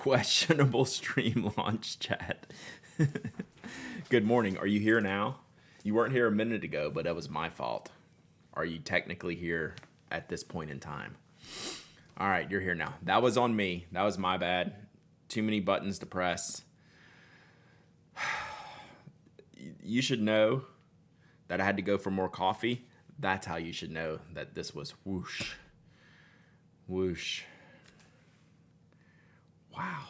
questionable stream launch chat. Good morning. Are you here now? You weren't here a minute ago, but that was my fault. Are you technically here at this point in time? All right, you're here now. That was on me. That was my bad. Too many buttons to press. You should know that I had to go for more coffee. That's how you should know that this was whoosh. Whoosh. Wow.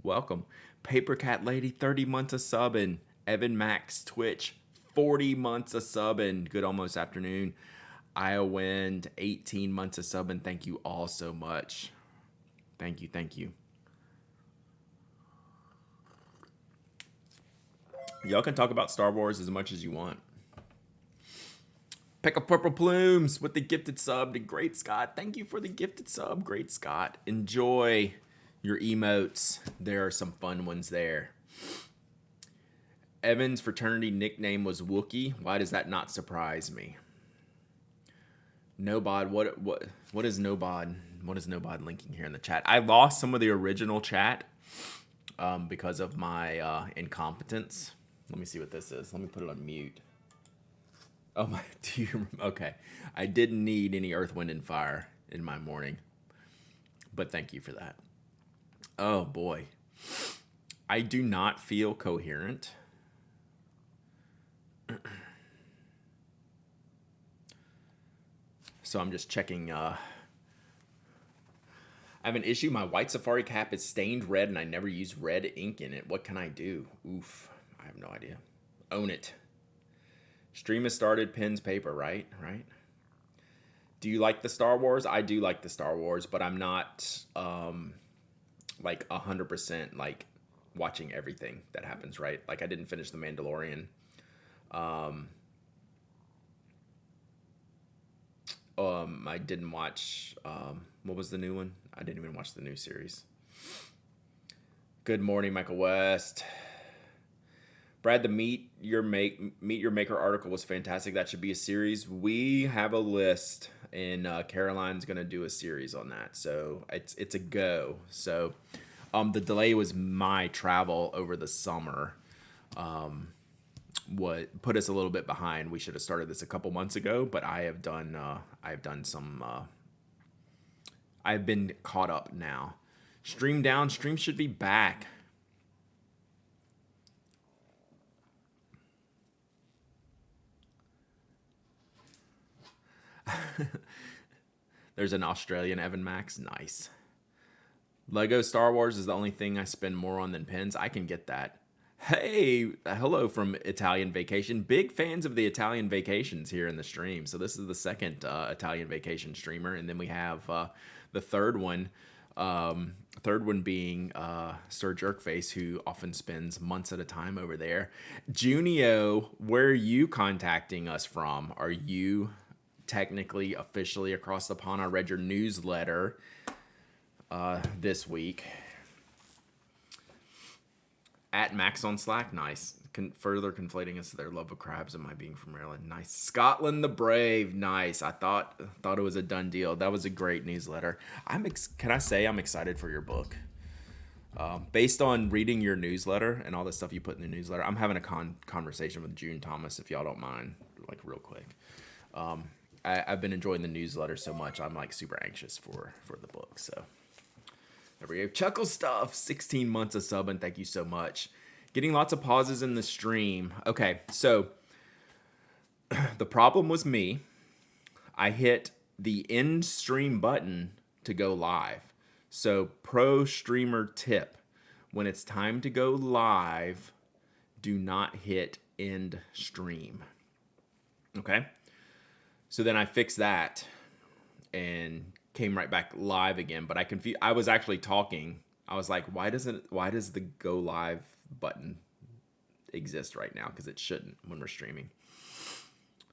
Welcome. Paper Cat Lady, 30 months of subbing. Evan Max Twitch, 40 months of subbing. Good almost afternoon. Iowa Wind, 18 months of subbing. Thank you all so much. Thank you. Thank you. Y'all can talk about Star Wars as much as you want. Pick up Purple Plumes with the gifted sub to Great Scott. Thank you for the gifted sub, Great Scott. Enjoy your emotes. There are some fun ones there. Evan's fraternity nickname was Wookie. Why does that not surprise me? Nobod, what is Nobod? What is Nobod linking here in the chat? I lost some of the original chat because of my incompetence. Let me see what this is. Let me put it on mute. Oh my, okay. I didn't need any Earth, Wind, and Fire in my morning, but thank you for that. Oh boy. I do not feel coherent. So I'm just checking. I have an issue. My white Safari cap is stained red and I never use red ink in it. What can I do? Oof. I have no idea. Own it. Stream has started. Pens, paper, right? Right. Do you like the Star Wars? I do like the Star Wars, but I'm not like 100% like watching everything that happens, right? Like I didn't finish The Mandalorian. I didn't watch, what was the new one? I didn't even watch the new series. Good morning, Michael West. Brad, the Meet Your Maker article was fantastic. That should be a series. We have a list, and Caroline's going to do a series on that. So it's a go. So the delay was my travel over the summer. What put us a little bit behind. We should have started this a couple months ago, but I've been caught up now. Stream down. Stream should be back. There's an Australian Evan Max. Nice. Lego Star Wars is the only thing I spend more on than pens. I can get that. Hey, hello from Italian Vacation. Big fans of the Italian Vacations here in the stream. So this is the second Italian Vacation streamer. And then we have the third one. Third one being Sir Jerkface, who often spends months at a time over there. Junio, where are you contacting us from? Are you technically officially across the pond? I read your newsletter this week. At Max on Slack, nice. Further conflating us to their love of crabs and my being from Maryland, nice. Scotland the Brave, nice. I thought it was a done deal. That was a great newsletter. Can I say I'm excited for your book? Based on reading your newsletter and all the stuff you put in the newsletter, I'm having a conversation with June Thomas, if y'all don't mind, like real quick. I've been enjoying the newsletter so much. I'm like super anxious for the book. So there we go. Chuckle Stuff, 16 months of subbing. Thank you so much. Getting lots of pauses in the stream. Okay, so the problem was me. I hit the end stream button to go live. So pro streamer tip, when it's time to go live, do not hit end stream. Okay? So then I fixed that and came right back live again, but I was actually talking. I was like, why does the go live button exist right now? Because it shouldn't when we're streaming.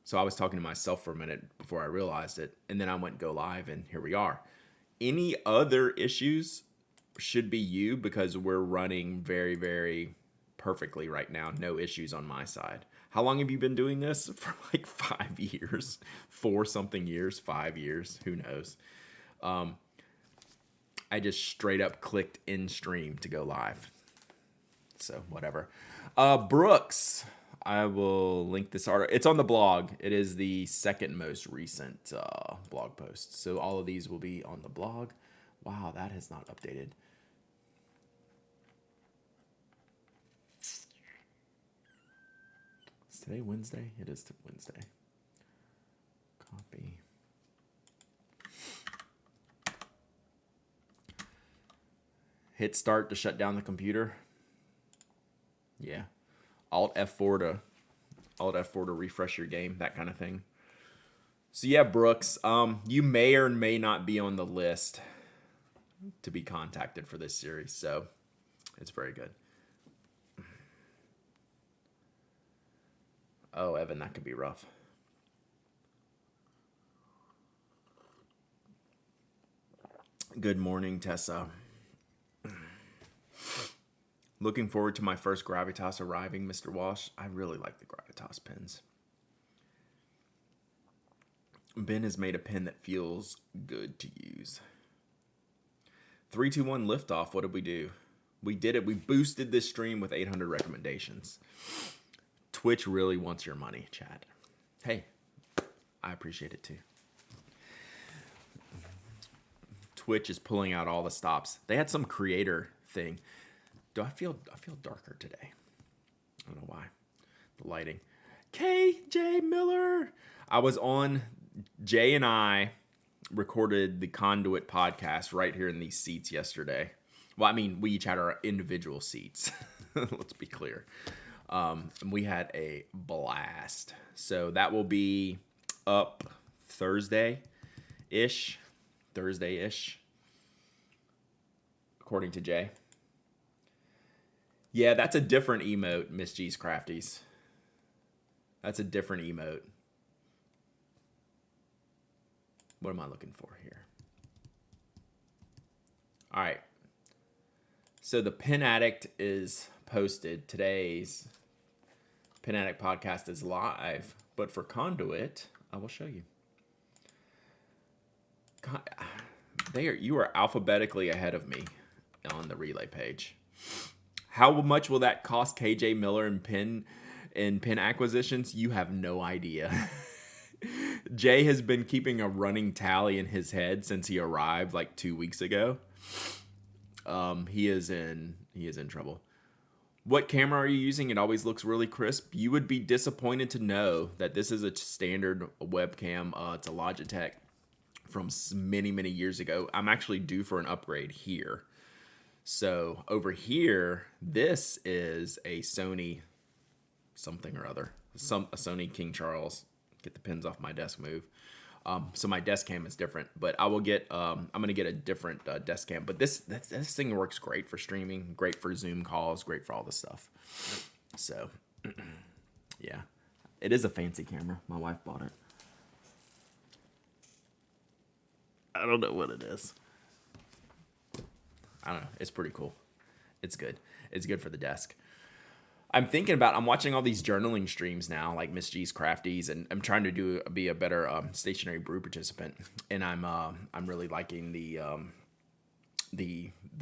So I was talking to myself for a minute before I realized it, and then I went go live, and here we are. Any other issues should be you, because we're running very, very perfectly right now. No issues on my side. How long have you been doing this? For like 5 years, 4 something years, 5 years, who knows? I just straight up clicked in stream to go live. So whatever. Brooks, I will link this article. It's on the blog. It is the second most recent blog post. So all of these will be on the blog. Wow, that has not updated. Is today Wednesday? It is Wednesday. Copy. Hit start to shut down the computer. Yeah. Alt F4 to refresh your game, that kind of thing. So yeah, Brooks, you may or may not be on the list to be contacted for this series, so it's very good. Oh, Evan, that could be rough. Good morning, Tessa. Looking forward to my first Gravitas arriving, Mr. Walsh. I really like the Gravitas pens. Ben has made a pen that feels good to use. 3-2-1 liftoff. What did we do? We did it. We boosted this stream with 800 recommendations. Twitch really wants your money, chat. Hey, I appreciate it too. Twitch is pulling out all the stops. They had some creator thing. I feel darker today. I don't know why. The lighting. KJ Miller. I was on. Jay and I recorded the Conduit podcast right here in these seats yesterday. Well, I mean, we each had our individual seats. Let's be clear. And we had a blast. So that will be up Thursday-ish, according to Jay. Yeah, that's a different emote, Miss G's Crafties. That's a different emote. What am I looking for here? All right. So the Pen Addict is posted. Today's Pen Addict podcast is live, but for Conduit, I will show you. You are alphabetically ahead of me on the relay page. How much will that cost KJ Miller in pen acquisitions? You have no idea. Jay has been keeping a running tally in his head since he arrived like 2 weeks ago. He is in trouble. What camera are you using? It always looks really crisp. You would be disappointed to know that this is a standard webcam. It's a Logitech from many, many years ago. I'm actually due for an upgrade here. So over here, this is a Sony something or other. A Sony King Charles. Get the pins off my desk move. So my desk cam is different, but I will get. I'm gonna get a different desk cam. But this thing works great for streaming, great for Zoom calls, great for all this stuff. So, yeah, it is a fancy camera. My wife bought it. I don't know what it is. I don't know. It's pretty cool. It's good. It's good for the desk. I'm watching all these journaling streams now, like Miss G's Crafties, and I'm trying to be a better stationary brew participant. And I'm really liking the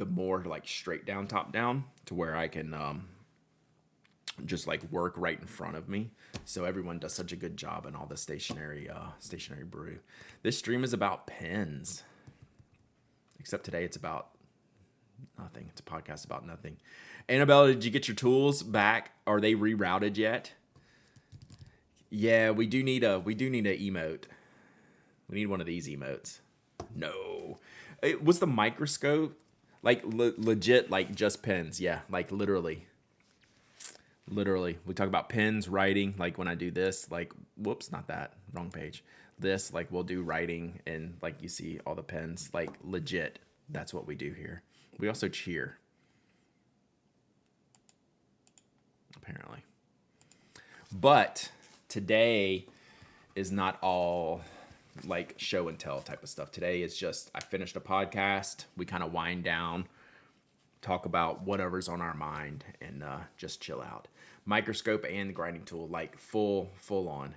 more like straight down, top down, to where I can just like work right in front of me. So everyone does such a good job in all the stationary brew. This stream is about pens, except today it's about nothing. It's a podcast about nothing. Annabella, did you get your tools back? Are they rerouted yet? Yeah, we do need a emote. We need one of these emotes. No. It was the microscope like legit, like just pens. Yeah, like literally. We talk about pens, writing, like when I do this, like whoops, not that, wrong page. This, like we'll do writing, and like you see all the pens, like legit. That's what we do here. We also cheer. Apparently. But today is not all like show and tell type of stuff. Today is just, I finished a podcast. We kind of wind down, talk about whatever's on our mind, and just chill out. Microscope and the grinding tool, like full on.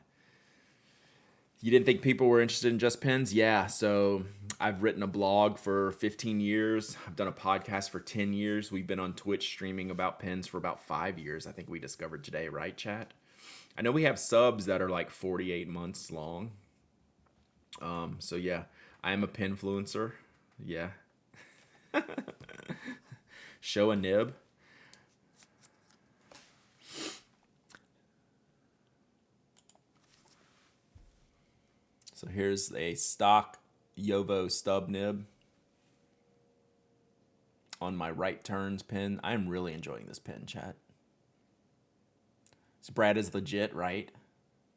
You didn't think people were interested in just pens? Yeah. So I've written a blog for 15 years. I've done a podcast for 10 years. We've been on Twitch streaming about pens for about 5 years. I think we discovered today, right, chat? I know we have subs that are like 48 months long. So yeah, I am a penfluencer. Yeah. Show a nib. So here's a stock Yovo stub nib on my right turns pen. I'm really enjoying this pen, chat. So Brad is legit, right?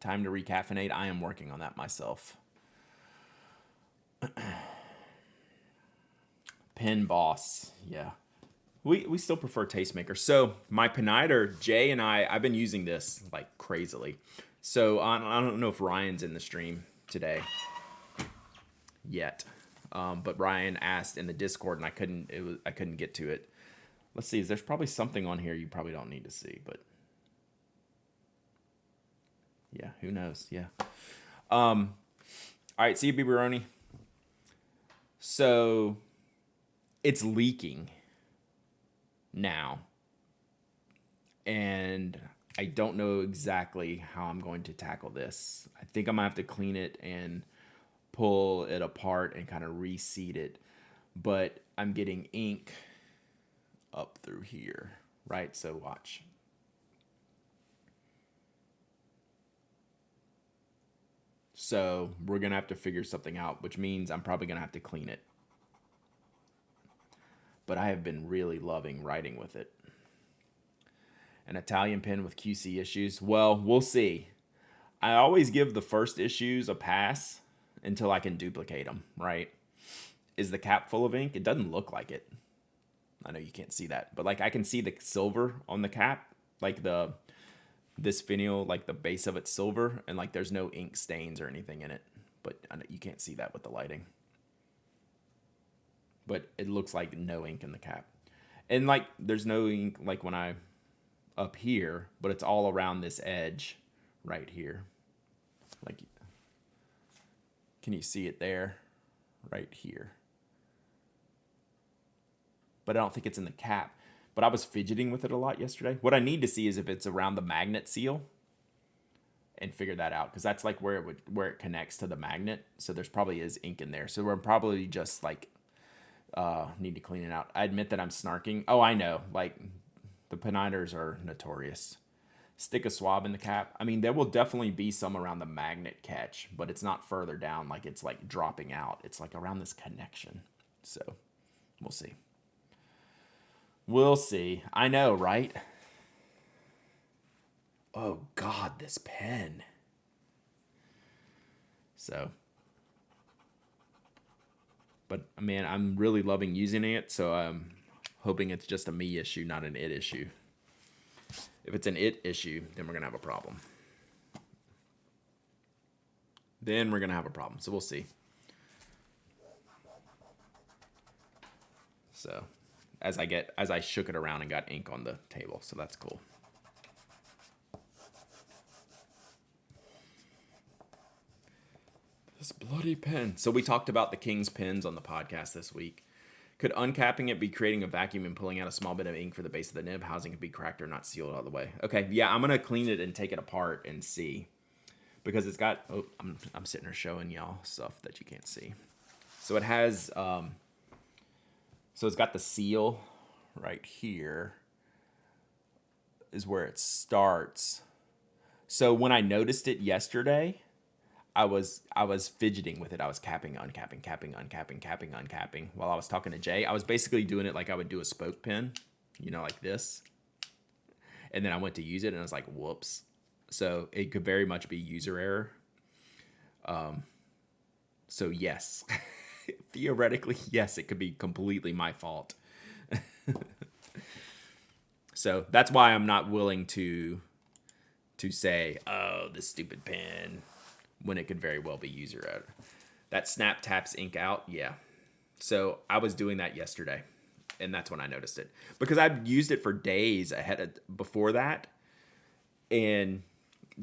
Time to recaffeinate. I am working on that myself. Pen boss, yeah. We still prefer Tastemaker. So my peniter, Jay and I've been using this like crazily. So I don't know if Ryan's in the stream today yet, but Ryan asked in the Discord and I couldn't get to it. Let's see. There's probably something on here you probably don't need to see, but yeah, who knows? Yeah. All right, see you, Biberoni. So it's leaking now, and I don't know exactly how I'm going to tackle this. I think I'm gonna have to clean it and pull it apart and kind of reseat it, but I'm getting ink up through here, right? So watch. So we're gonna have to figure something out, which means I'm probably gonna have to clean it. But I have been really loving writing with it. An Italian pen with QC issues? Well, we'll see. I always give the first issues a pass until I can duplicate them, right? Is the cap full of ink? It doesn't look like it. I know you can't see that, but like I can see the silver on the cap, like this finial, like the base of it's silver, and like there's no ink stains or anything in it. But I know you can't see that with the lighting. But it looks like no ink in the cap. And like there's no ink like when I up here, but it's all around this edge right here. Like, can you see it there? Right here. But I don't think it's in the cap. But I was fidgeting with it a lot yesterday. What I need to see is if it's around the magnet seal and figure that out, because that's like where it connects to the magnet. So there's probably is ink in there. So we're probably just like need to clean it out. I admit that I'm snarking. Oh, I know. Like the peniters are notorious. Stick a swab in the cap. I mean, there will definitely be some around the magnet catch, but it's not further down like it's like dropping out. It's like around this connection. So we'll see. We'll see. I know, right? Oh, God, this pen. So. But, man, I'm really loving using it, so I'm hoping it's just a me issue, not an it issue. If it's an it issue, then we're going to have a problem. So we'll see. So, as I shook it around and got ink on the table, so that's cool. This bloody pen. So we talked about the King's pens on the podcast this week. Could uncapping it be creating a vacuum and pulling out a small bit of ink for the base of the nib? Housing could be cracked or not sealed all the way. Okay, yeah, I'm gonna clean it and take it apart and see, because it's got. Oh, I'm sitting here showing y'all stuff that you can't see. So it has. So it's got the seal right here. Is where it starts. So when I noticed it yesterday, I was fidgeting with it. I was capping, uncapping while I was talking to Jay. I was basically doing it like I would do a spoke pen, like this. And then I went to use it and I was like, whoops. So it could very much be user error. So yes, theoretically, yes, it could be completely my fault. So that's why I'm not willing to say, oh, this stupid pen, when it could very well be user error. That snap taps ink out, yeah. So I was doing that yesterday, and that's when I noticed it. Because I've used it for days before that, and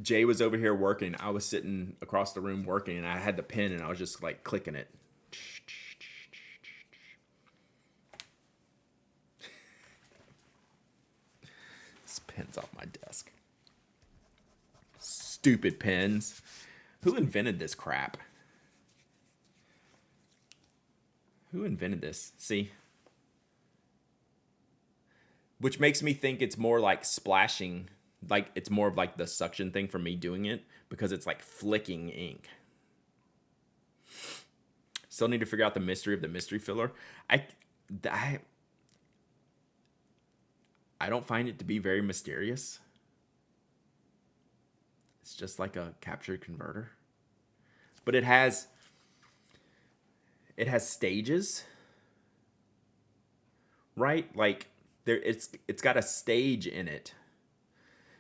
Jay was over here working. I was sitting across the room working, and I had the pen, and I was just like clicking it. This pen's off my desk. Stupid pens. Who invented this crap? Who invented this? See? Which makes me think it's more like splashing. Like, it's more of like the suction thing for me doing it, because it's like flicking ink. Still need to figure out the mystery of the mystery filler. I don't find it to be very mysterious. It's just like a captured converter. But it has stages, right? Like it's got a stage in it.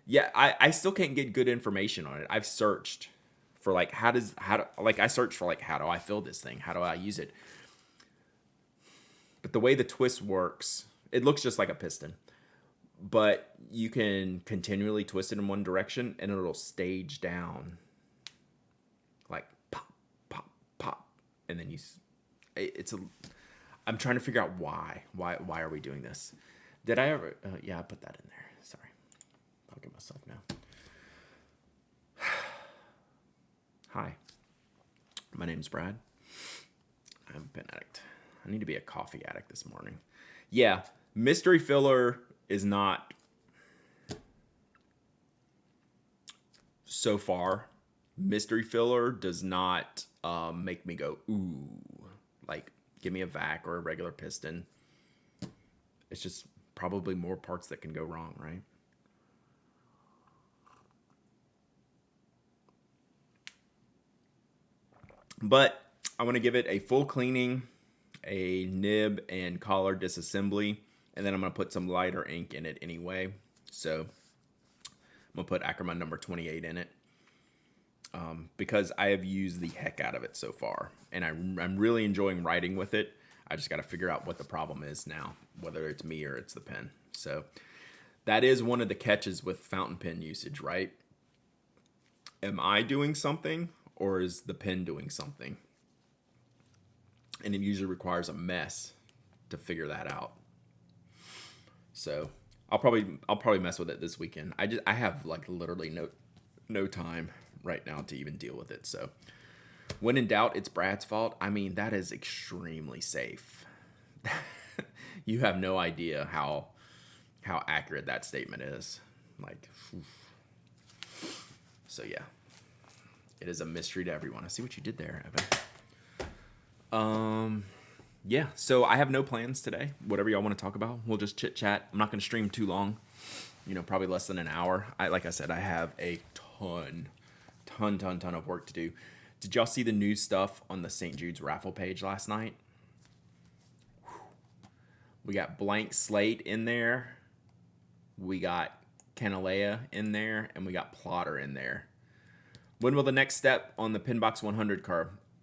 Yeah, I still can't get good information on it. I've searched for like I searched for like, how do I fill this thing? How do I use it? But the way the twist works, it looks just like a piston. But you can continually twist it in one direction and it'll stage down. Like pop, pop, pop. And then I'm trying to figure out why. Why are we doing this? Did I ever? Yeah, I put that in there. Sorry. I'll get myself now. Hi. My name's Brad. I'm a pen addict. I need to be a coffee addict this morning. Yeah, mystery filler is not, so far, mystery filler does not make me go, ooh, like, give me a vac or a regular piston. It's just probably more parts that can go wrong, right? But I want to give it a full cleaning, a nib and collar disassembly, and then I'm going to put some lighter ink in it anyway. So I'm going to put Ackerman number 28 in it, because I have used the heck out of it so far, and I'm really enjoying writing with it. I just got to figure out what the problem is now, whether it's me or it's the pen. So that is one of the catches with fountain pen usage, right? Am I doing something, or is the pen doing something? And it usually requires a mess to figure that out. So I'll probably mess with it this weekend. I have like literally no time right now to even deal with it. So when in doubt, it's Brad's fault. I mean, that is extremely safe. You have no idea how accurate that statement is. Like, so yeah, it is a mystery to everyone. I see what you did there, Evan. Yeah, so I have no plans today. Whatever y'all want to talk about, we'll just chit chat. I'm not going to stream too long, probably less than an hour. Like I said, I have a ton of work to do. Did y'all see the new stuff on the St. Jude's raffle page last night? We got Blank Slate in there. We got Canalea in there, and we got Plotter in there. When will the next step on the Pinbox 100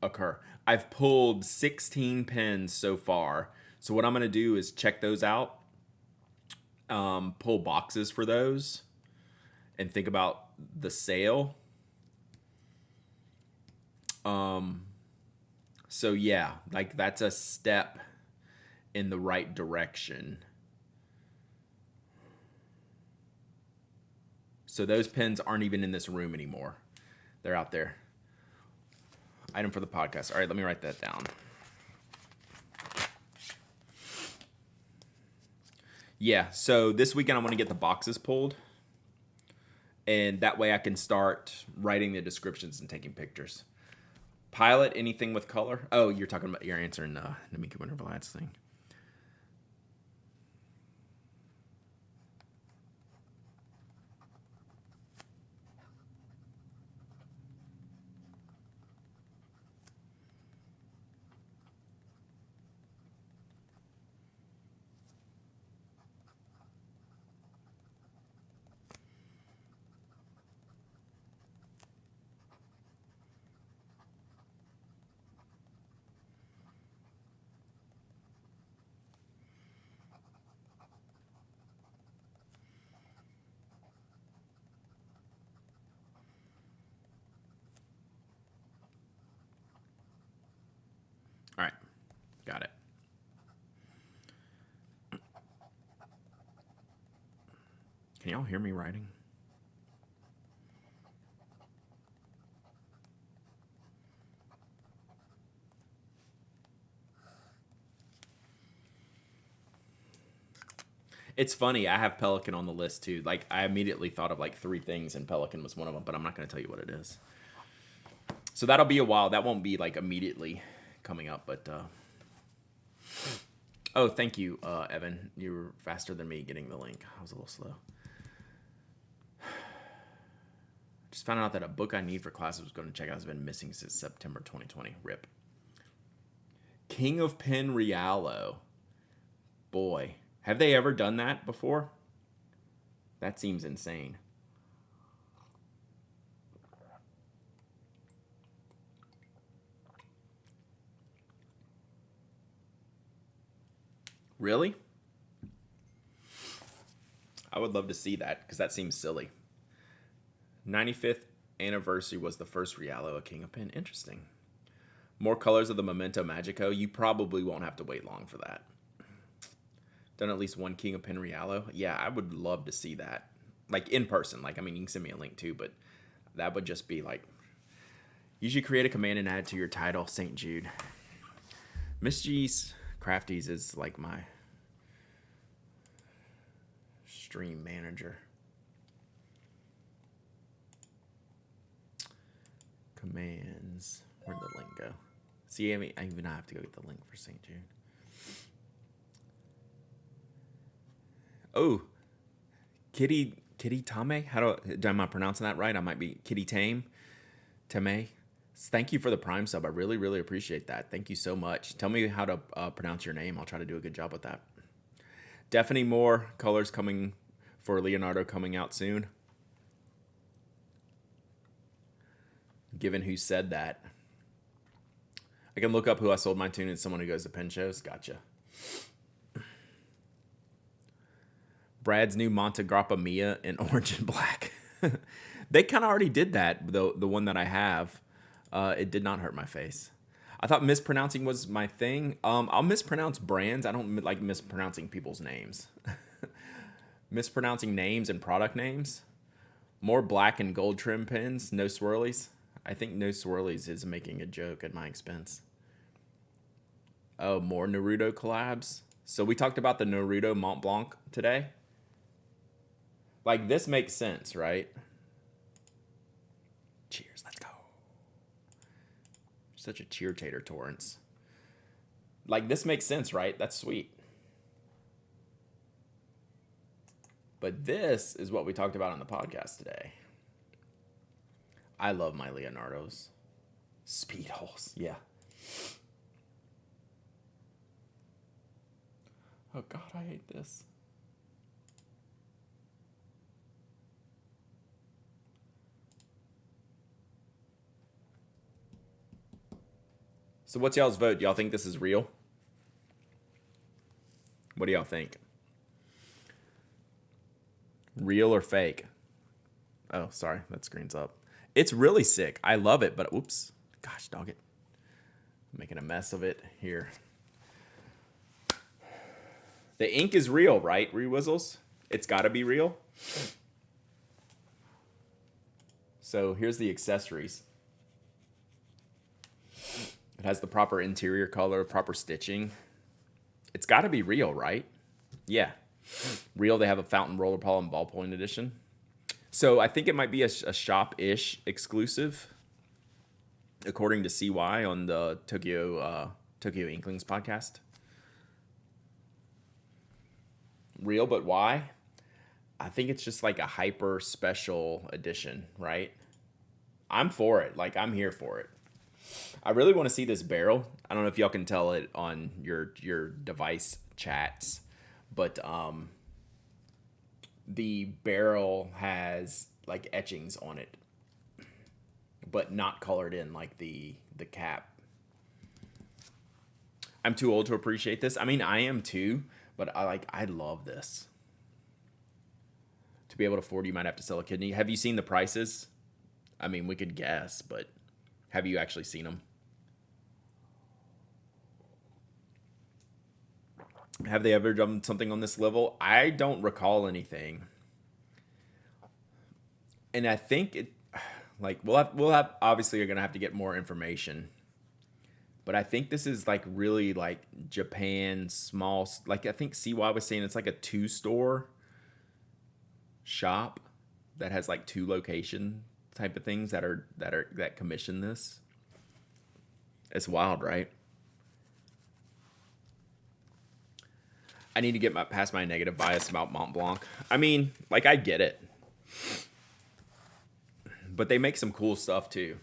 occur? I've pulled 16 pins so far. So what I'm going to do is check those out, pull boxes for those, and think about the sale. So yeah, like that's a step in the right direction. So those pins aren't even in this room anymore. They're out there. Item for the podcast. All right, let me write that down. Yeah, so this weekend I want to get the boxes pulled. And that way I can start writing the descriptions and taking pictures. Pilot, anything with color? Oh, you're answering the Namika Winter Vlad's thing. Got it. Can y'all hear me writing? It's funny. I have Pelican on the list too. Like I immediately thought of like 3 things, and Pelican was one of them. But I'm not going to tell you what it is. So that'll be a while. That won't be like immediately coming up. But oh, thank you, Evan. You were faster than me getting the link. I was a little slow. Just found out that a book I need for classes was going to check out has been missing since September 2020. RIP. King of Pen Rialo. Boy, have they ever done that before? That seems insane. Really? I would love to see that because that seems silly. 95th anniversary was the first Rialo, a King of Pen. Interesting. More colors of the Memento Magico. You probably won't have to wait long for that. Done at least one King of Pen Rialo. Yeah, I would love to see that. Like in person. Like, I mean, you can send me a link too, but that would just be like, you should create a command and add it to your title, St. Jude. Miss G's Crafties is like my stream manager. Commands. Where'd the link go? See, I even have to go get the link for St. Jude. Oh, Kitty Tame. Am I pronouncing that right? I might be Kitty Tame. Thank you for the Prime sub. I really, really appreciate that. Thank you so much. Tell me how to pronounce your name. I'll try to do a good job with that. Definitely more colors coming for Leonardo coming out soon. Given who said that. I can look up who I sold mine to and someone who goes to pen shows. Gotcha. Brad's new Monte Grappa Mia in orange and black. They kind of already did that, though. The one that I have, it did not hurt my face. I thought mispronouncing was my thing. I'll mispronounce brands. I don't like mispronouncing people's names. Mispronouncing names and product names. More black and gold trim pens. No swirlies. I think no swirlies is making a joke at my expense. Oh, more Naruto collabs. So we talked about the Naruto Mont Blanc today. Like, this makes sense, right? Cheers, let's go. Such a cheer tater, Torrance. Like, this makes sense, right? That's sweet. But this is what we talked about on the podcast today. I love my Leonardos. Speed holes, yeah. Oh, God, I hate this. So what's y'all's vote? Do y'all think this is real? What do y'all think? Real or fake? Oh, sorry. That screen's up. It's really sick. I love it, but oops. Gosh, dog it. I'm making a mess of it here. The ink is real, right, Rewizzles? It's got to be real. So here's the accessories. It has the proper interior color, proper stitching. It's got to be real, right? Yeah. Real, they have a fountain roller paw and ballpoint edition. So I think it might be a shop-ish exclusive, according to CY on the Tokyo Inklings podcast. Real, but why? I think it's just like a hyper special edition, right? I'm for it. Like, I'm here for it. I really want to see this barrel. I don't know if y'all can tell it on your device chats, but the barrel has like etchings on it, but not colored in like the cap. I'm too old to appreciate this. I mean, I am too, but I love this. To be able to afford, you might have to sell a kidney. Have you seen the prices? I mean, we could guess, but have you actually seen them? Have they ever done something on this level? I don't recall anything. And I think it, like, we'll have obviously you're gonna have to get more information. But I think this is like really like Japan small. Like I think CY was saying it's like a two-store shop that has like two location type of things that commission this. It's wild, right? I need to get past my negative bias about Mont Blanc. I mean, like I get it, but they make some cool stuff too.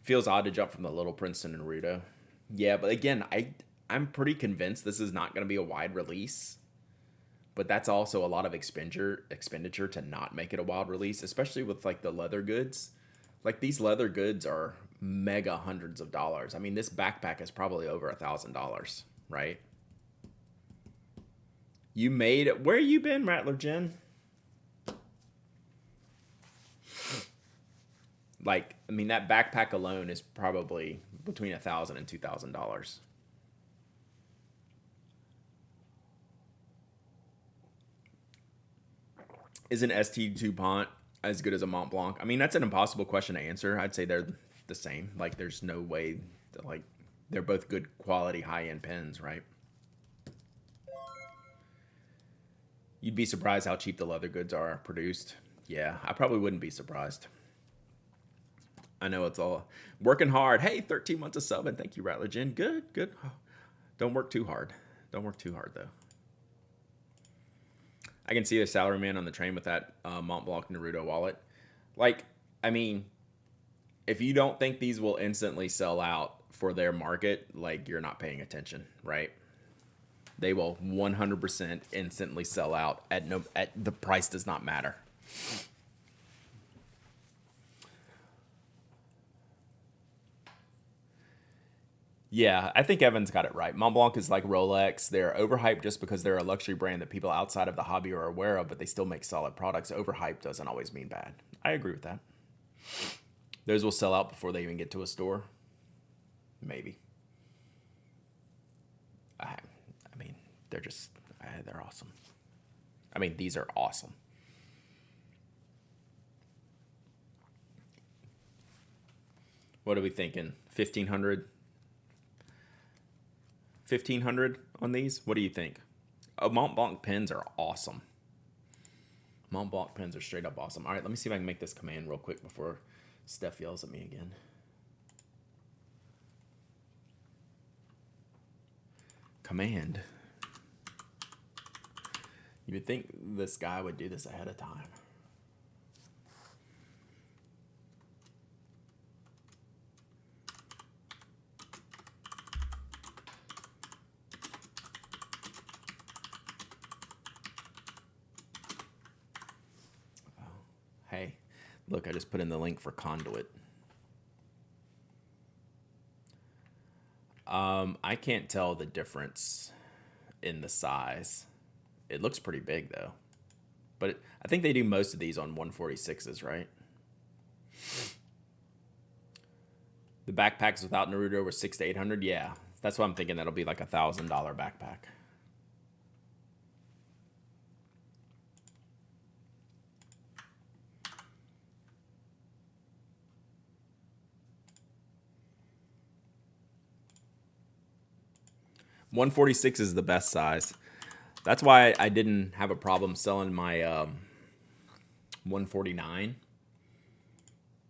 Feels odd to jump from the Little Prince to Naruto. Yeah, but again, I'm pretty convinced this is not going to be a wide release. But that's also a lot of expenditure to not make it a wild release, especially with like the leather goods. Like these leather goods are mega hundreds of dollars. I mean, this backpack is probably over $1,000, right? You made it. Where you been, Rattler Jen? Like, I mean, that backpack alone is probably between $1,000 and $2,000. Is an ST DuPont as good as a Mont Blanc? I mean, that's an impossible question to answer. I'd say they're the same. Like, there's no way that, like, they're both good quality high end pens, right? You'd be surprised how cheap the leather goods are produced. Yeah, I probably wouldn't be surprised. I know it's all working hard. Hey, 13 months of subbing. Thank you, Rattler Jen. Good, good. Don't work too hard. Don't work too hard, though. I can see the salaryman on the train with that Mont Blanc Naruto wallet. Like, I mean, if you don't think these will instantly sell out for their market, like, you're not paying attention, right? They will 100% instantly sell out at the price does not matter. Yeah, I think Evan's got it right. Mont Blanc is like Rolex. They're overhyped just because they're a luxury brand that people outside of the hobby are aware of, but they still make solid products. Overhyped doesn't always mean bad. I agree with that. Those will sell out before they even get to a store. Maybe. I mean, they're just, they're awesome. I mean, these are awesome. What are we thinking? 1,500? 1,500 on these? What do you think? Mont Blanc pens are awesome. Mont Blanc pens are straight up awesome. All right, let me see if I can make this command real quick before Steph yells at me again. Command. You would think this guy would do this ahead of time. Hey, look, I just put in the link for Conduit. I can't tell the difference in the size. It looks pretty big, though. But I think they do most of these on 146s, right? The backpacks without Naruto were 600 to 800. Yeah, that's what I'm thinking. That'll be like $1,000 backpack. $146 is the best size. That's why I didn't have a problem selling my 149.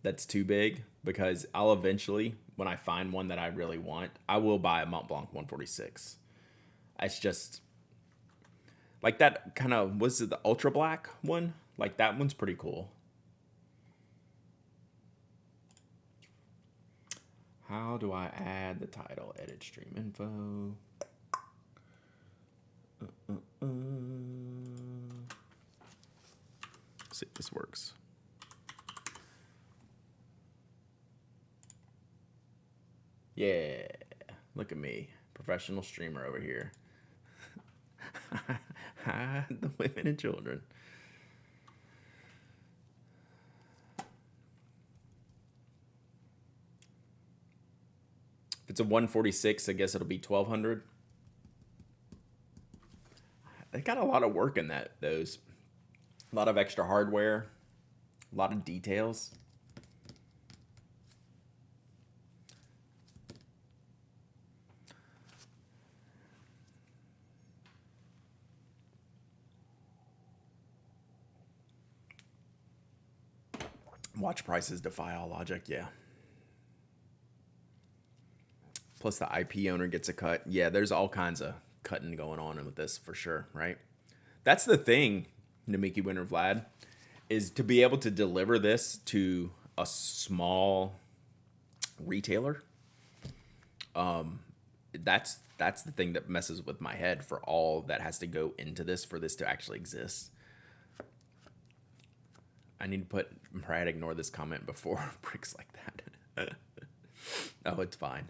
That's too big, because I'll eventually, when I find one that I really want, I will buy a Mont Blanc 146. It's just like that kind of, was it the ultra black one? Like that one's pretty cool. How do I add the title? Edit stream info. See if this works. Yeah, look at me, professional streamer over here. The women and children. If it's a 146, I guess it'll be 1,200. They got a lot of work in those. A lot of extra hardware, a lot of details. Watch prices defy all logic, yeah. Plus the IP owner gets a cut. Yeah, there's all kinds of cutting going on with this for sure, right? That's the thing, Namiki Winter Vlad, is to be able to deliver this to a small retailer. That's the thing that messes with my head for all that has to go into this for this to actually exist. I need to probably had to ignore this comment before bricks like that. Oh, it's fine.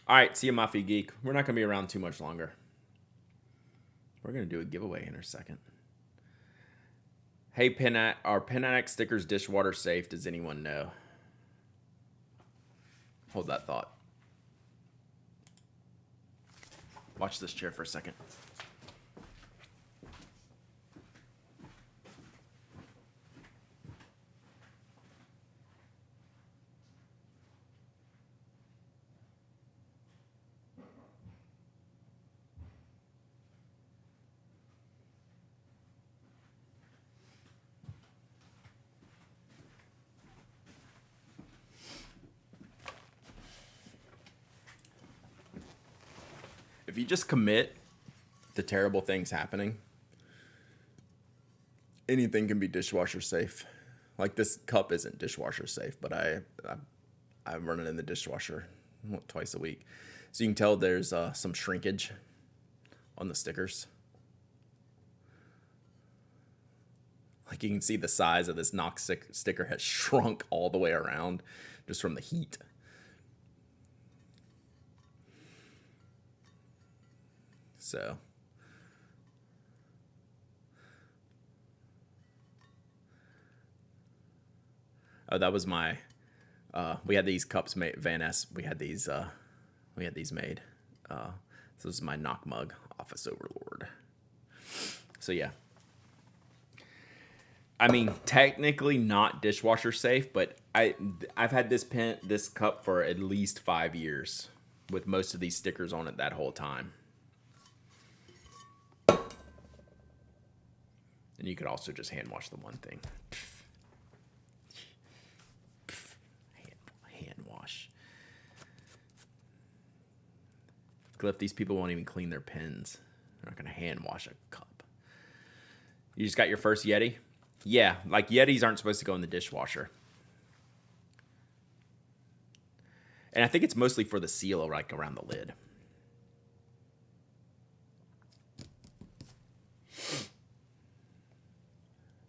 All right, see you, Mafia Geek. We're not going to be around too much longer. We're going to do a giveaway in a second. Hey, are Pinac stickers dishwater safe? Does anyone know? Hold that thought. Watch this chair for a second. If you just commit to terrible things happening, anything can be dishwasher safe. Like this cup isn't dishwasher safe, but I run it in the dishwasher twice a week. So you can tell there's some shrinkage on the stickers. Like you can see the size of this knock sticker has shrunk all the way around just from the heat. So oh, that was my we had these cups made, Van S. We had these made. So this is my knock mug, Office Overlord. So yeah. I mean, technically not dishwasher safe, but I've had this cup for at least 5 years with most of these stickers on it that whole time. And you could also just hand wash the one thing. Hand wash. Cliff, these people won't even clean their pens. They're not going to hand wash a cup. You just got your first Yeti? Yeah, like Yetis aren't supposed to go in the dishwasher. And I think it's mostly for the seal, like around the lid.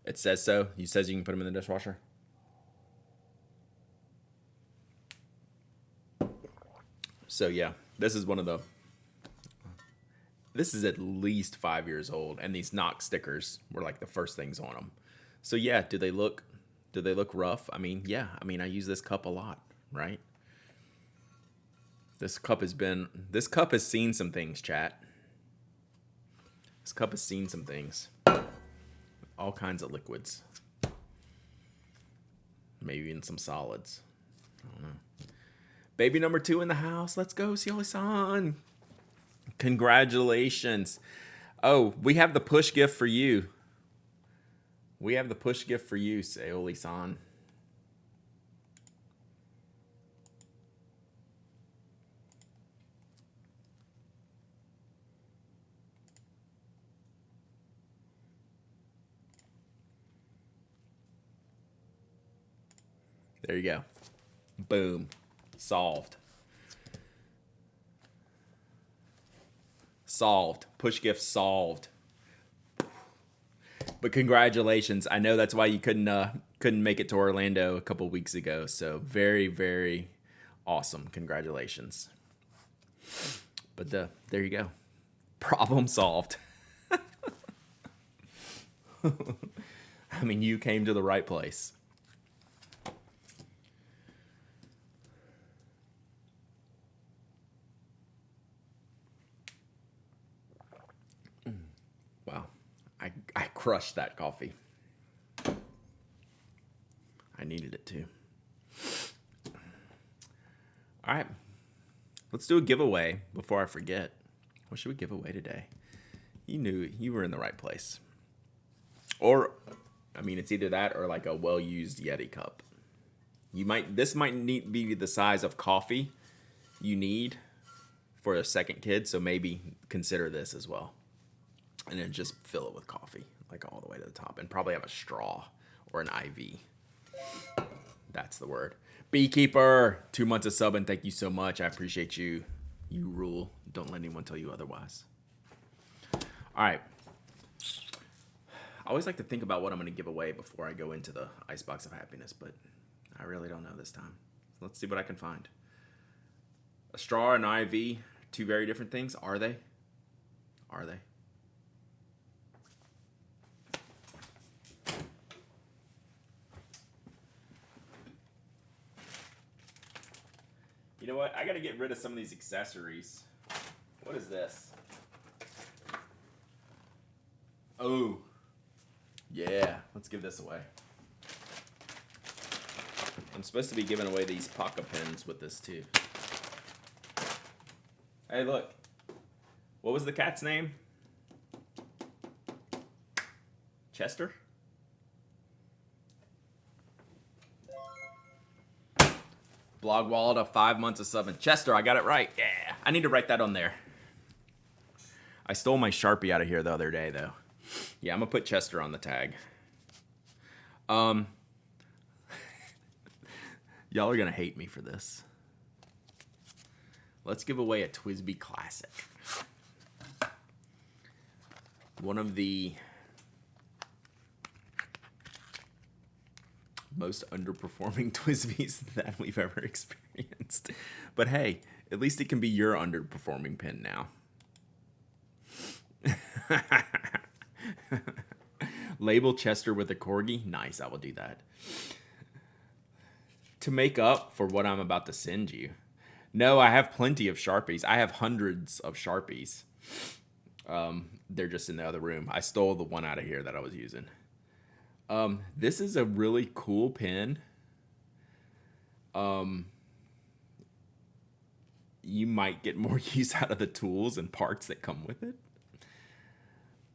It says so. It says you can put them in the dishwasher. So yeah, this is one of the. This is at least 5 years old, and these knock stickers were like the first things on them. So yeah, do they look rough? I mean, yeah. I mean, I use this cup a lot, right? This cup has seen some things, chat. This cup has seen some things. All kinds of liquids. Maybe even some solids. I don't know. Baby number 2 in the house. Let's go, Sioli-san. Congratulations. Oh, we have the push gift for you. We have the push gift for you, Seoli-san. There you go. Boom. Solved. Solved. Push gift solved. But congratulations. I know that's why you couldn't make it to Orlando a couple weeks ago. So very, very awesome. Congratulations. But there you go. Problem solved. I mean, you came to the right place. I crushed that coffee. I needed it too. All right. Let's do a giveaway before I forget. What should we give away today? You knew you were in the right place. Or, I mean, it's either that or like a well-used Yeti cup. This might need be the size of coffee you need for a second kid, so maybe consider this as well. And then just fill it with coffee, like all the way to the top, and probably have a straw or an IV. That's the word. Beekeeper, 2 months of sub, and thank you so much. I appreciate you. You rule. Don't let anyone tell you otherwise. All right. I always like to think about what I'm going to give away before I go into the icebox of happiness, but I really don't know this time. Let's see what I can find. A straw and an IV, two very different things. Are they? Are they? You know what? I got to get rid of some of these accessories. What is this? Oh. Yeah. Let's give this away. I'm supposed to be giving away these pocket pens with this too. Hey, look. What was the cat's name? Chester? Blog wallet of 5 months of subbing. Chester, I got it right. Yeah. I need to write that on there. I stole my Sharpie out of here the other day, though. Yeah, I'm going to put Chester on the tag. Y'all are going to hate me for this. Let's give away a Twisby Classic. One of the most underperforming Twisbys that we've ever experienced. But hey, at least it can be your underperforming pin now. Label Chester with a corgi. Nice, I will do that. To make up for what I'm about to send you. No, I have plenty of Sharpies. I have hundreds of Sharpies. They're just in the other room. I stole the one out of here that I was using. This is a really cool pen. You might get more use out of the tools and parts that come with it.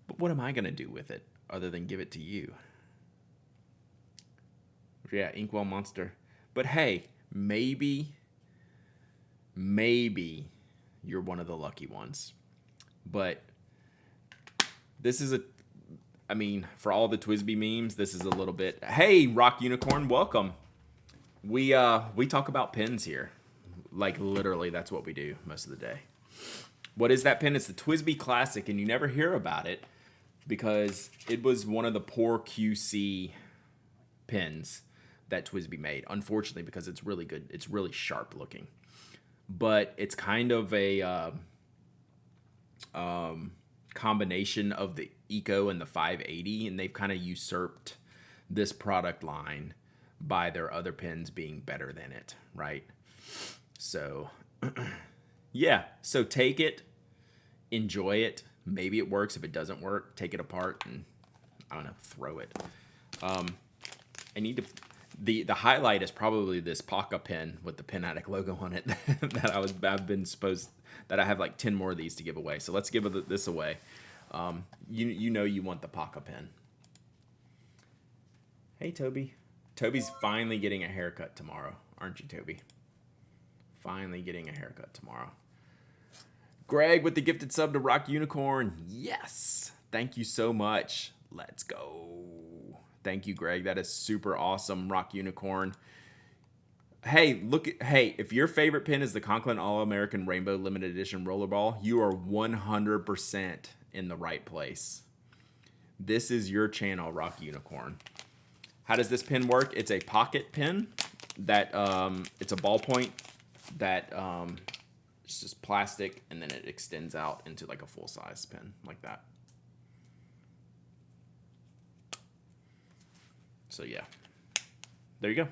But what am I going to do with it other than give it to you? Yeah, Inkwell Monster. But hey, maybe you're one of the lucky ones. But this is I mean, for all the Twisby memes, this is a little bit. Hey, Rock Unicorn, welcome. We talk about pins here. Like literally, that's what we do most of the day. What is that pin? It's the Twisby Classic, and you never hear about it because it was one of the poor QC pins that Twisby made. Unfortunately, because it's really good. It's really sharp looking, but it's kind of a combination of the Eco and the 580, and they've kind of usurped this product line by their other pins being better than it, right? So yeah, so take it, enjoy it. Maybe it works. If it doesn't work, take it apart and I don't know, throw it. I need to. The highlight is probably this Paca pen with the Pen Addict logo on it that I have like 10 more of these to give away. So let's give this away. You know you want the Paca pen. Hey Toby. Toby's finally getting a haircut tomorrow, aren't you, Toby? Finally getting a haircut tomorrow. Greg with the gifted sub to Rock Unicorn. Yes. Thank you so much. Let's go. Thank you, Greg. That is super awesome, Rock Unicorn. Hey, if your favorite pin is the Conklin All-American Rainbow Limited Edition Rollerball, you are 100% in the right place. This is your channel, Rock Unicorn. How does this pin work? It's a pocket pin that it's a ballpoint that it's just plastic, and then it extends out into like a full-size pen like that. So yeah, there you go.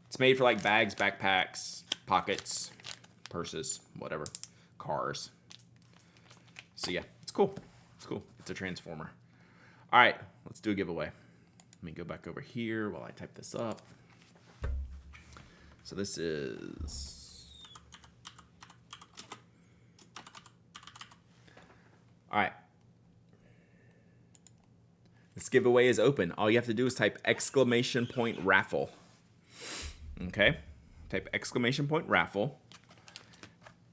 It's made for like bags, backpacks, pockets, purses, whatever, cars. So yeah, it's cool. It's cool. It's a transformer. All right, let's do a giveaway. Let me go back over here while I type this up. So this is... All right. This giveaway is open. All you have to do is type !raffle. Okay? Type !raffle.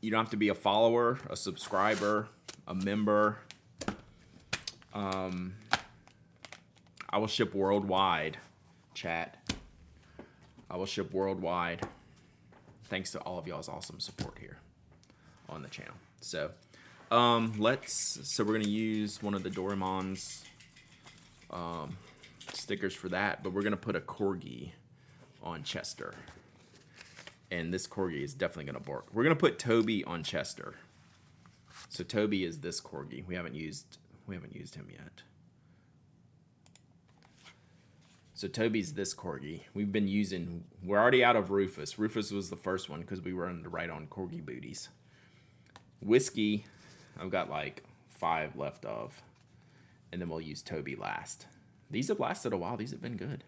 You don't have to be a follower, a subscriber, a member. I will ship worldwide, chat. I will ship worldwide. Thanks to all of y'all's awesome support here on the channel. So, so we're gonna use one of the Doraemon's stickers for that, but we're gonna put a corgi on Chester, and this corgi is definitely gonna bark. We're gonna put Toby on Chester. So Toby is this corgi. We haven't used him yet. So Toby's this corgi. We're already out of Rufus. Rufus was the first one because we were right on corgi booties. Whiskey, I've got like 5 left of. And then we'll use Toby last. These have lasted a while. These have been good.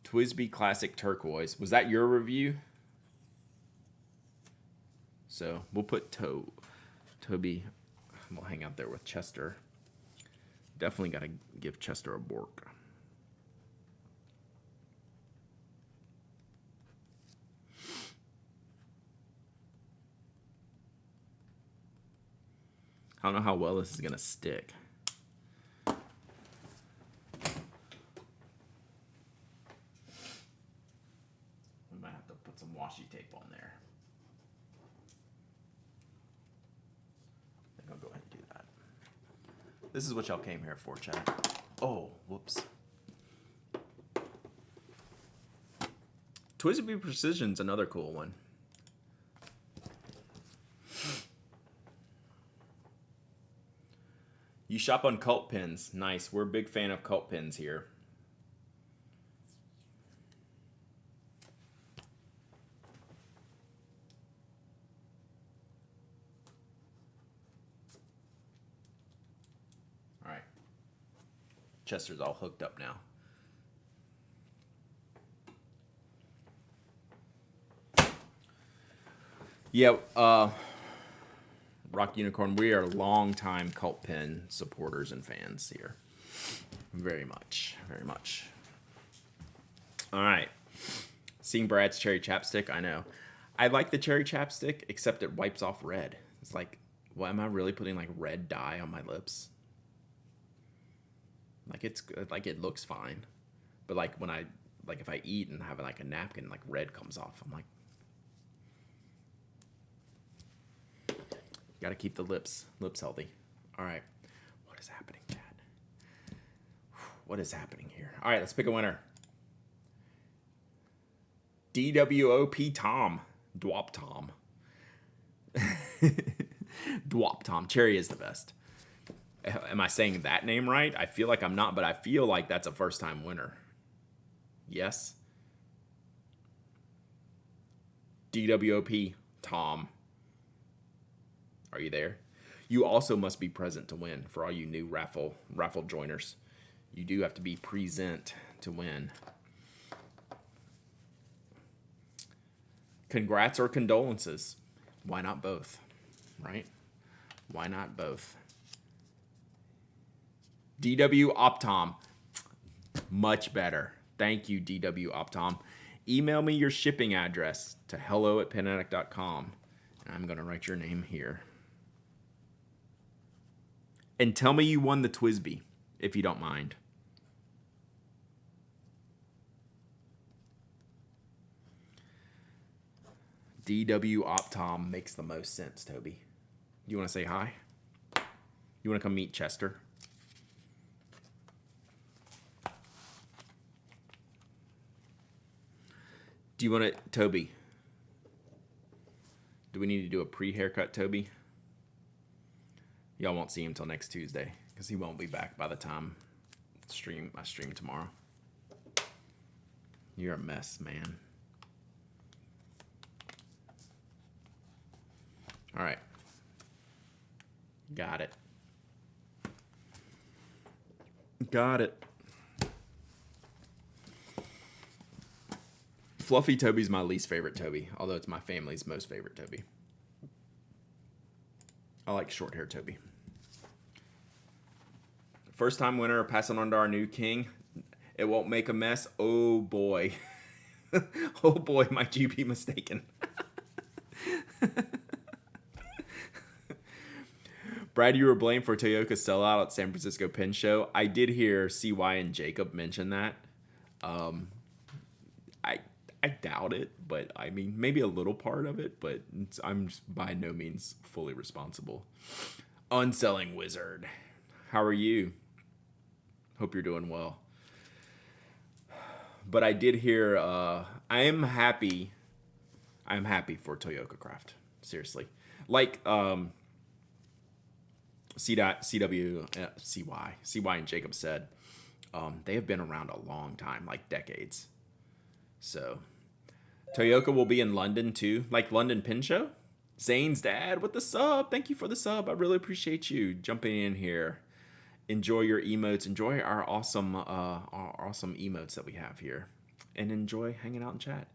Twisby Classic Turquoise. Was that your review? So we'll put Toby. We'll hang out there with Chester. Definitely got to give Chester a bork. I don't know how well this is going to stick. We might have to put some washi tape on there. I think I'll go ahead and do that. This is what y'all came here for, chat. Oh, whoops. Twisby Precision's another cool one. You shop on cult pins. Nice. We're a big fan of cult pins here. All right. Chester's all hooked up now. Yeah, Rock Unicorn, we are longtime cult pin supporters and fans here. Very much, very much. All right. Seeing Brad's cherry chapstick, I know. I like the cherry chapstick, except it wipes off red. It's like, what, am I really putting like red dye on my lips? Like it looks fine. But like when if I eat and have like a napkin, like red comes off. I'm like, got to keep the lips healthy. All right. What is happening, Dad? What is happening here? All right, let's pick a winner. DWOP Tom. Dwop Tom. Dwop Tom. Cherry is the best. Am I saying that name right? I feel like I'm not, but I feel like that's a first-time winner. Yes? DWOP Tom. Are you there? You also must be present to win for all you new raffle joiners. You do have to be present to win. Congrats or condolences. Why not both? Right? Why not both? DW Optom. Much better. Thank you, DW Optom. Email me your shipping address to hello@penaddict.com. And I'm going to write your name here. And tell me you won the Twisby, if you don't mind. DW Optom makes the most sense, Toby. You want to say hi? You want to come meet Chester? Do you want to, Toby? Do we need to do a pre-haircut, Toby? Y'all won't see him till next Tuesday because he won't be back by the time I stream tomorrow. You're a mess, man. All right. Got it. Got it. Fluffy Toby's my least favorite Toby, although it's my family's most favorite Toby. I like short hair Toby. First time winner, passing on to our new king. It won't make a mess. Oh boy. Oh boy, might you be mistaken. Brad, you were blamed for Toyoka's sellout at San Francisco Pen Show. I did hear CY and Jacob mention that. I doubt it, but I mean, maybe a little part of it, but I'm by no means fully responsible. Unselling Wizard. How are you? Hope you're doing well. But I did hear, I am happy for Toyoka Craft. Seriously. Like, CY and Jacob said, they have been around a long time, like decades. So, Toyoka will be in London too, like London Pin Show. Zane's dad with the sub. Thank you for the sub. I really appreciate you jumping in here. Enjoy your emotes. Enjoy our awesome emotes that we have here, and enjoy hanging out in chat.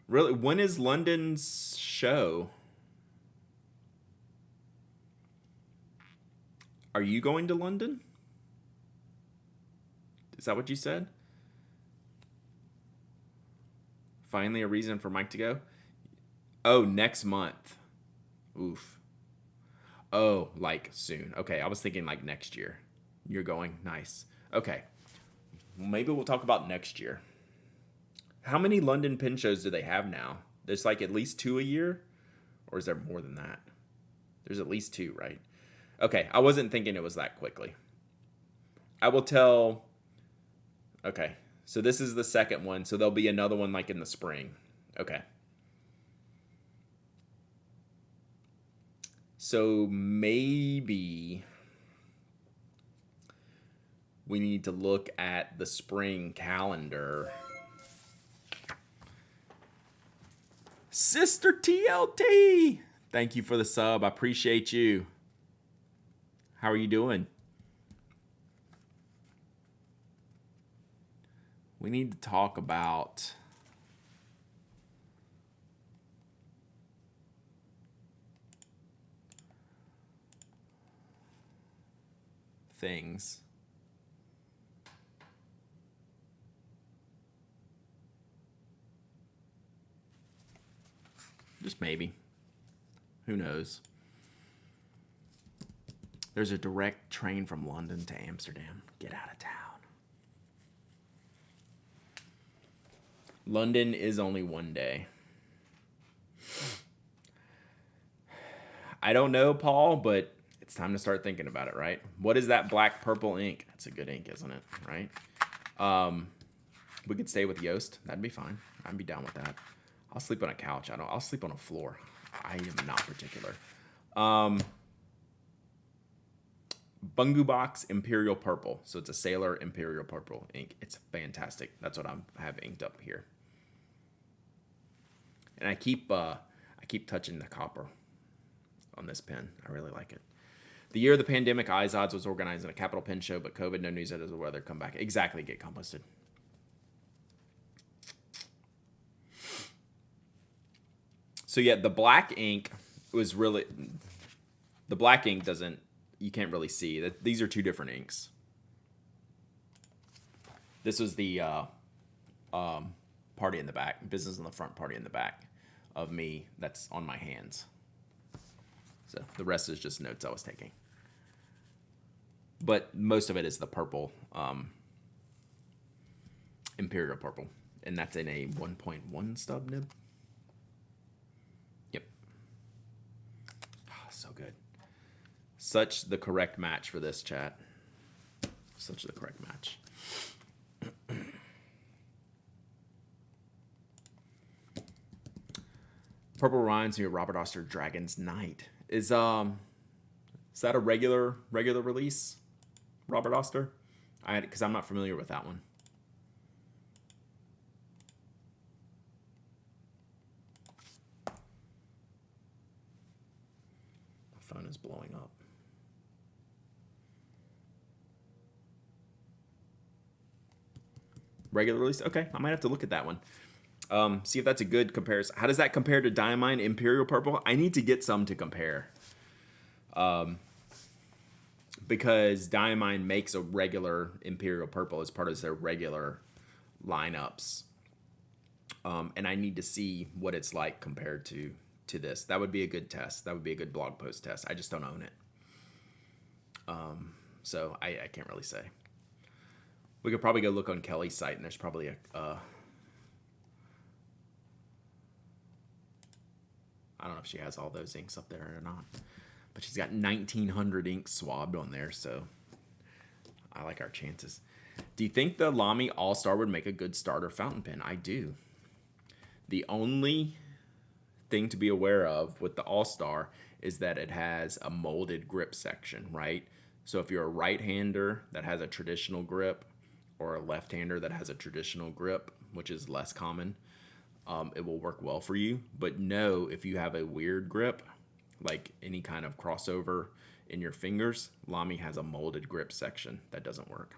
Really, when is London's show? Are you going to London? Is that what you said? Finally, a reason for Mike to go? Oh, next month. Oof. Oh, like soon. Okay, I was thinking like next year. You're going? Nice. Okay. Maybe we'll talk about next year. How many London pin shows do they have now? There's like at least 2 a year? Or is there more than that? There's at least 2, right? Okay, I wasn't thinking it was that quickly. I will tell... Okay. So this is the second one. So there'll be another one like in the spring. Okay. So maybe we need to look at the spring calendar. Sister TLT! Thank you for the sub. I appreciate you. How are you doing? We need to talk about things. Just maybe. Who knows? There's a direct train from London to Amsterdam. Get out of town. London is only one day. I don't know, Paul, but it's time to start thinking about it, right? What is that black purple ink? That's a good ink, isn't it? Right? We could stay with Yoast. That'd be fine. I'd be down with that. I'll sleep on a couch. I'll sleep on a floor. I am not particular. Bungu Box Imperial Purple. So it's a Sailor Imperial Purple ink. It's fantastic. That's what I have inked up here. And I keep touching the copper on this pen. I really like it. The year of the pandemic, Eyes Odds was organizing a capital pen show, but COVID, no news as to whether come back. Exactly, get composted. So yeah, the black ink was really... The black ink doesn't... You can't really see. These are 2 different inks. This was the party in the back. Business in the front, party in the back of me. That's on my hands. So the rest is just notes I was taking. But most of it is the purple, Imperial Purple. And that's in a 1.1 stub nib. Yep. Oh, so good. Such the correct match for this, chat. Such the correct match. Purple reminds me of Robert Oster Dragon's Knight. Is that a regular release, Robert Oster? Because I'm not familiar with that one. phone is blowing up. Regular release? Okay, I might have to look at that one. See if that's a good comparison. How does that compare to Diamine Imperial Purple? I need to get some to compare. Because Diamine makes a regular Imperial Purple as part of their regular lineups. And I need to see what it's like compared to this. That would be a good test. That would be a good blog post test. I just don't own it. So I can't really say. We could probably go look on Kelly's site, and there's probably I don't know if she has all those inks up there or not. But she's got 1,900 inks swabbed on there, so I like our chances. Do you think the Lomi All-Star would make a good starter fountain pen? I do. The only thing to be aware of with the All-Star is that it has a molded grip section, right? So if you're a right-hander that has a traditional grip or a left-hander that has a traditional grip, which is less common, it will work well for you. But no, if you have a weird grip, like any kind of crossover in your fingers, Lomi has a molded grip section that doesn't work.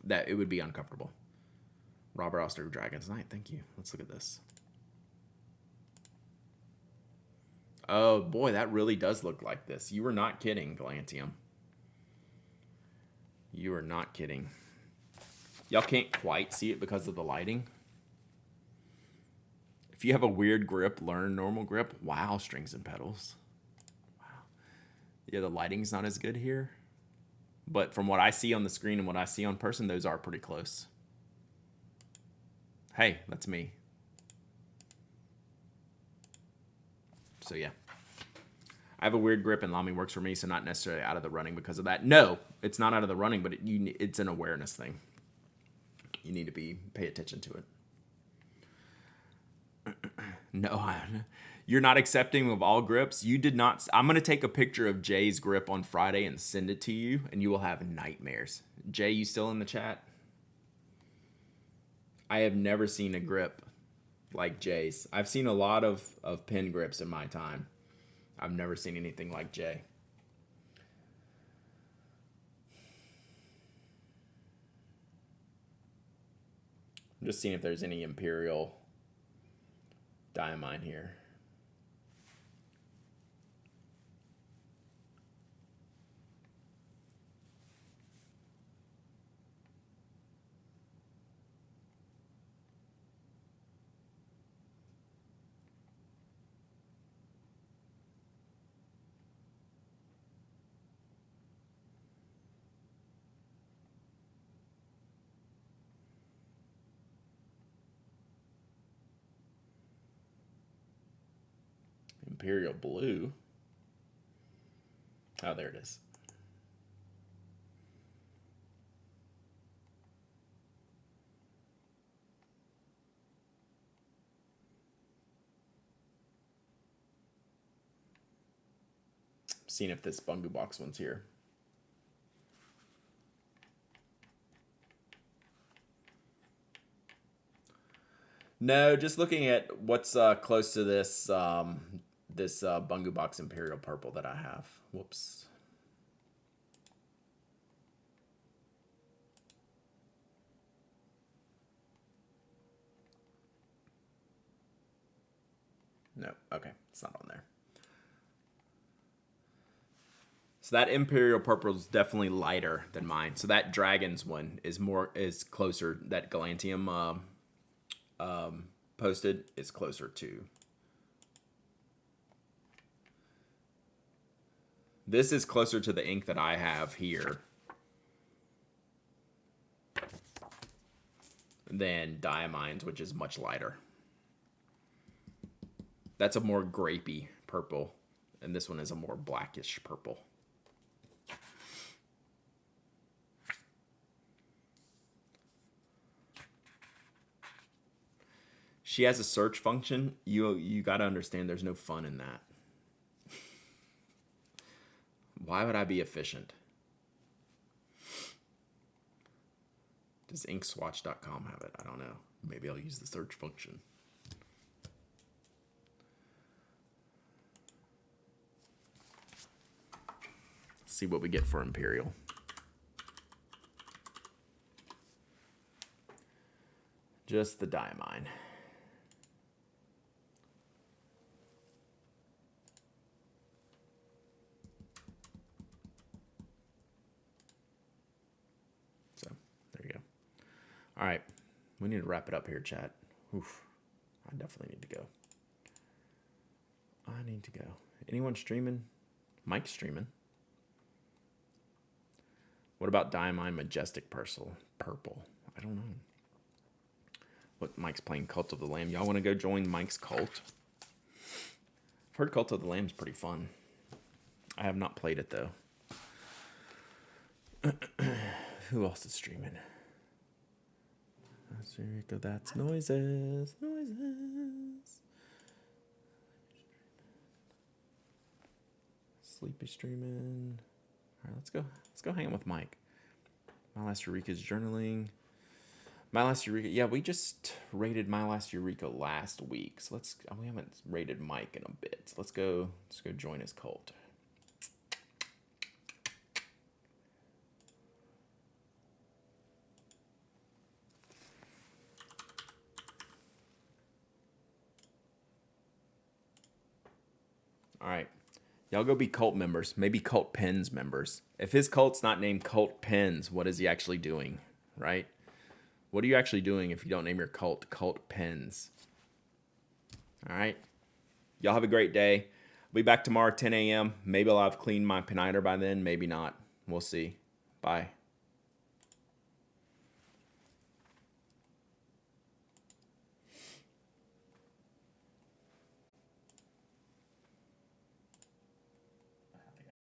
That it would be uncomfortable. Robert Oster, Dragon's Knight, thank you. Let's look at this. Oh boy, that really does look like this. You were not kidding, Galantium. You are not kidding. Y'all can't quite see it because of the lighting. If you have a weird grip, learn normal grip. Wow, strings and pedals. Wow. Yeah, the lighting's not as good here. But from what I see on the screen and what I see on person, those are pretty close. Hey, that's me. So yeah. I have a weird grip and Lomi works for me, so not necessarily out of the running because of that. No, it's not out of the running, but it's an awareness thing. You need to pay attention to it. No, you're not accepting of all grips. You did not. I'm going to take a picture of Jay's grip on Friday and send it to you, and you will have nightmares. Jay, you still in the chat? I have never seen a grip like Jay's. I've seen a lot of pen grips in my time. I've never seen anything like Jay. I'm just seeing if there's any Imperial Diamine here. Imperial Blue. Oh, there it is. Seeing if this Bungu Box one's here. No, just looking at what's close to this this Bungu Box Imperial Purple that I have. Whoops. No, okay, it's not on there. So that Imperial Purple is definitely lighter than mine. So that Dragon's one is closer. That Galantium posted is closer to. This is closer to the ink that I have here than Diamine's, which is much lighter. That's a more grapey purple, and this one is a more blackish purple. She has a search function. You got to understand there's no fun in that. Why would I be efficient? Does inkswatch.com have it? I don't know. Maybe I'll use the search function. see what we get for Imperial. Just the Diamine. So, there you go. All right. We need to wrap it up here, chat. Oof. I definitely need to go. I need to go. Anyone streaming? Mike's streaming. What about Diamine Majestic Purple? I don't know. What, Mike's playing Cult of the Lamb. Y'all want to go join Mike's cult? I've heard Cult of the Lamb's pretty fun. I have not played it, though. Who else is streaming? That's noises. Sleepy streaming. All right, let's go. Let's go hang out with Mike. My Last Eureka's journaling. My Last Eureka. Yeah, we just rated My Last Eureka last week. So we haven't rated Mike in a bit. So let's go join his cult. All right. Y'all go be cult members. Maybe Cult Pens members. If his cult's not named Cult Pens, what is he actually doing? Right? What are you actually doing if you don't name your cult Cult Pens? All right. Y'all have a great day. I'll be back tomorrow at 10 a.m. Maybe I'll have cleaned my peniter by then. Maybe not. We'll see. Bye.